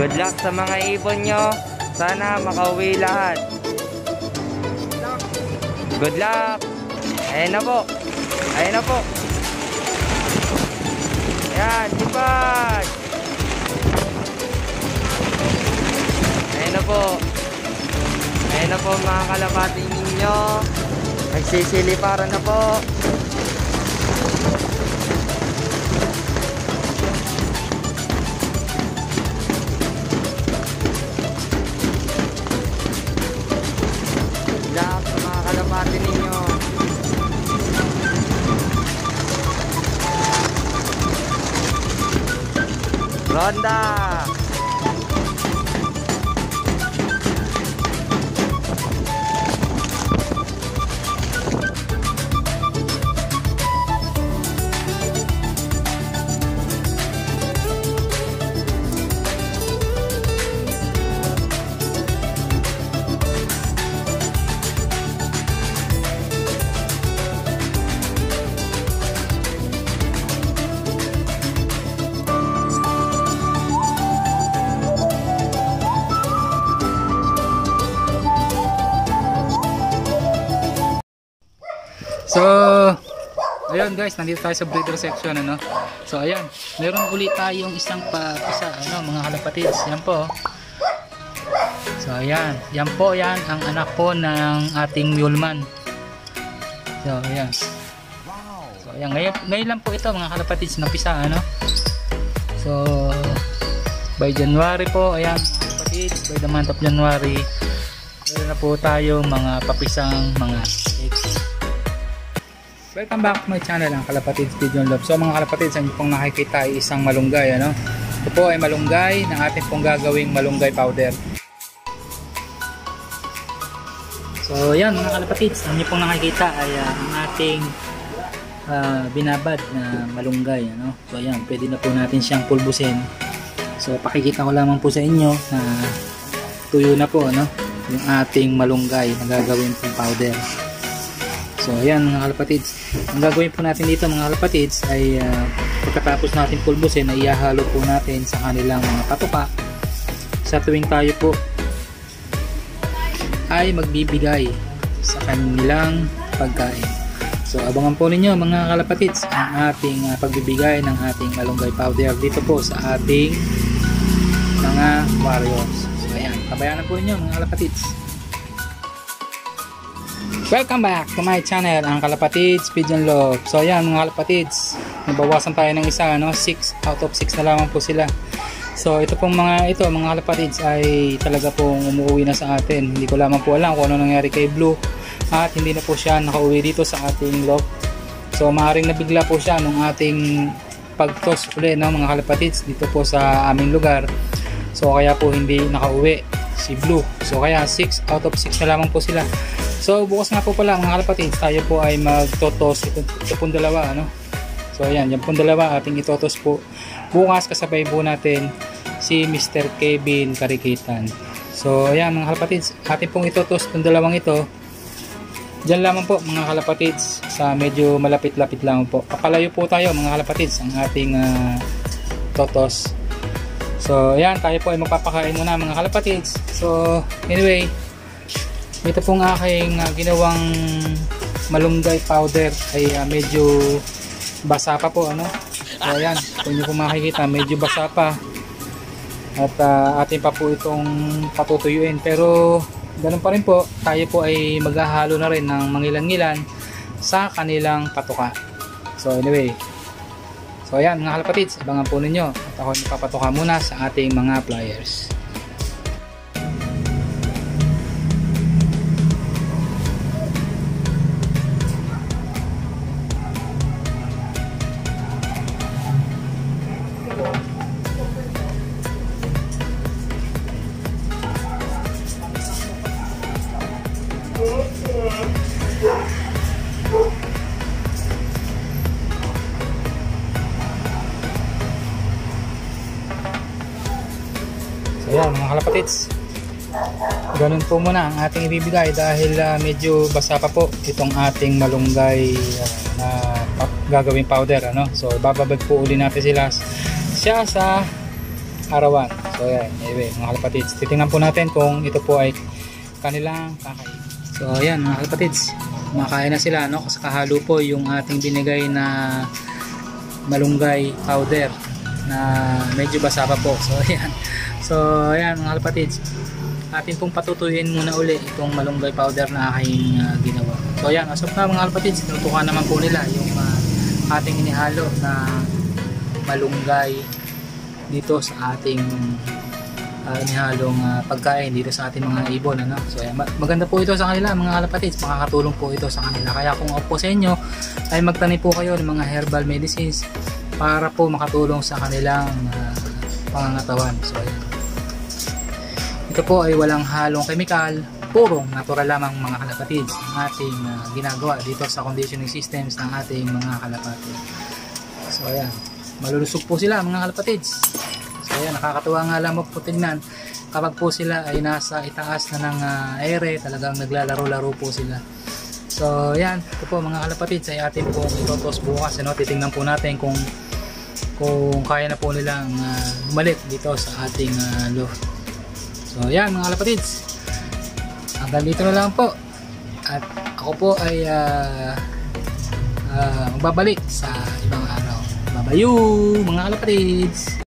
Good luck sa mga ibon nyo. Sana makauwi lahat. Good luck. Ayan na po. Ayan na po. Ayan, sipad. Ayan na po. Ayan na po mga kalapati ninyo. Nagsisiliparan na po. Lahat sa mga kalapati ninyo. Ronda. So, ayun guys, nandito tayo sa breeder section, ano. So, ayan, meron ulit tayong isang isa, ano, mga kalapatids. Yan po. So, ayan, yan po, yan ang anak po ng ating muleman. So, ayan. So, ayan, ngayon lang po ito mga kalapatids na pisa, ano. So, by January po, ayan, mga kalapatids, by the month of January, meron na po tayo mga papisang mga eggs. Welcome back to my channel, ang Kalapatids Pigeon Love. So mga kalapatids, ang pong nakikita ay isang malunggay, ano? Ito po ay malunggay ng ating pong gagawing malunggay powder. So yan mga kalapatids, ang pong nakikita ay ang ating binabad na malunggay, ano? So yan, pwede na po natin siyang pulbusin. So pakikita ko lamang po sa inyo na tuyo na po, ano? Yung ating malunggay na gagawin pong powder. So ayan mga kalapatids, ang gagawin po natin dito mga kalapatids ay pagkatapos natin pulbusin ay ihahalo po natin sa kanilang mga patuka sa tuwing tayo po ay magbibigay sa kanilang pagkain. So abangan po ninyo mga kalapatids ang ating pagbibigay ng ating malunggay powder dito po sa ating mga warriors. So ayan, tabayanan po ninyo mga kalapatids. Welcome back to my channel, ang Kalapatids Pigeon Love. So ayan mga kalapatids, nabawasan tayo ng isa, no? 6 out of 6 na lamang po sila. So ito pong mga kalapatids ay talaga pong umuwi na sa atin. Hindi ko lamang po alam kung ano nangyari kay Blue at hindi na po siya nakauwi dito sa ating loft. So maaaring nabigla po siya nung ating pagtos uli, no, mga kalapatids dito po sa aming lugar. So kaya po hindi nakauwi si Blue. So kaya 6 out of 6 na lamang po sila. So bukas nga po pala mga kalapatids, tayo po ay magtotos ito pong dalawa, ano? So ayan, yan pong dalawa ating itotos po bukas, kasabay po natin si Mr. Kevin Karikitan. So ayan mga kalapatids, ating pong itotos itong dalawang ito. Diyan lamang po mga kalapatids, sa medyo malapit-lapit lang po. Papalayo po tayo mga kalapatids ang ating totos. So ayan, tayo po ay magpapakain muna mga kalapatids. So anyway, ito pong aking ginawang malunggay powder ay medyo basa pa po, ano? So ayan, kung nyo po makikita, medyo basa pa at atin pa po itong patutuyuin, pero ganun pa rin po, tayo po ay maghahalo na rin ng mangilan-ngilan sa kanilang patuka. So anyway, so ayan mga kalapatids, abangan po ninyo at ako magpapatuka muna sa ating mga pliers. So yan mga kalapatids, ganun po muna ang ating ibibigay dahil medyo basa pa po itong ating malunggay na gagawing powder, ano? So bababad po uli natin sila sa arawan. So ayan, anyway mga kalapatids, titingnan po natin kung ito po ay kanilang kakain. So ayan mga kalapatids, kumakain na sila, no? Kasi kahalo po yung ating binigay na malunggay powder na medyo basa pa po. So ayan mga kalapatids, atin pong patutuyin muna uli itong malunggay powder na aking ginawa. So ayan, as of na mga kalapatids, tinutukan naman po nila yung ating inihalo na malunggay dito sa ating inihalong pagkain dito sa ating mga ibon, ano? So ayan, maganda po ito sa kanila mga kalapatids, makakatulong po ito sa kanila. Kaya kung ako po sa inyo ay magtanim po kayo ng mga herbal medicines para po makatulong sa kanilang pangangatawan. So ayan, ito po ay walang halong kemikal, purong natural lamang mga kalapatids ang ating ginagawa dito sa conditioning systems ng ating mga kalapati. So ayan, malulusog po sila mga kalapatids. So ayan, nakakatuwa nga lang po tingnan kapag po sila ay nasa itaas na ng ere, talagang naglalaro-laro po sila. So ayan, ito po mga kalapatids ay atin po itotos bukas, ano? Titingnan po natin kung kaya na po nilang bumalik dito sa ating loft. So ayan mga kalapatids, hanggang dito na lang po, at ako po ay magbabalik sa ibang araw. Babayu mga kalapatids.